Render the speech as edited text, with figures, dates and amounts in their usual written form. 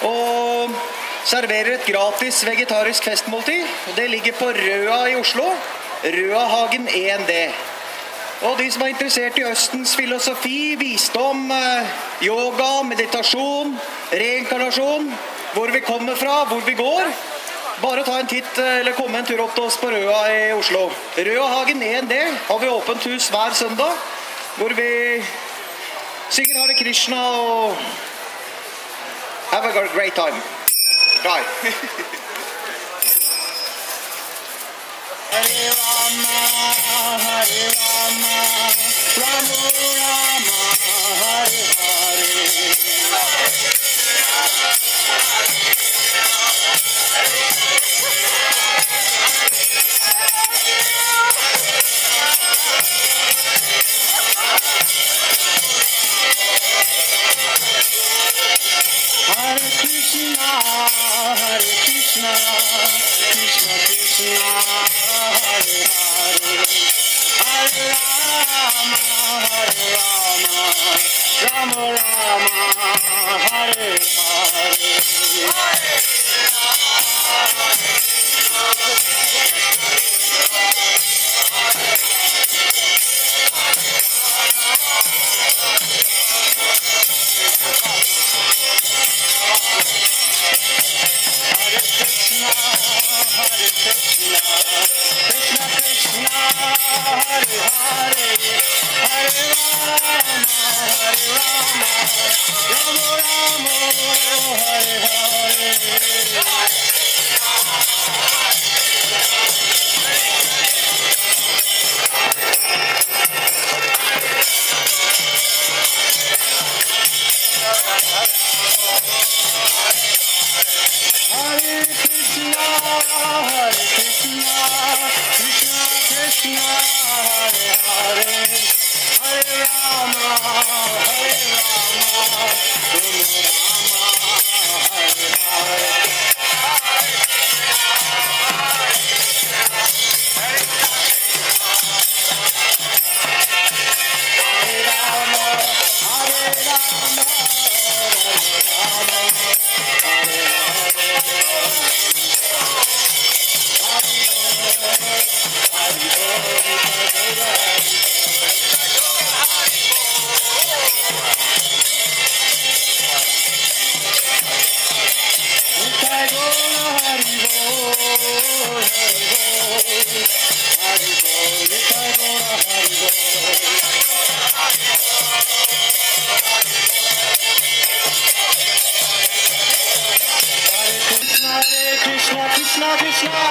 Og serverer et gratis vegetarisk festmåltid. Det ligger på Røa i Oslo. Røahagen 1D. Og de som er interessert i Østens filosofi, visdom, yoga, meditasjon, reinkarnasjon, hvor vi kommer fra, hvor vi går, bare ta en titt eller komme en tur opp til oss på Røa i Oslo. Røahagen 1D har vi åpent hus hver søndag, hvor vi synger Hare Krishna og have a great time. Bye. Hare Rama, Hare Rama, Rama Rama, Hare Hare. Hare Krishna, Hare Krishna, Krishna Krishna, Hare Hare, Hare Rama, Hare Rama, Rama Rama, Hare Hare. Krishna, Krishna, Krishna.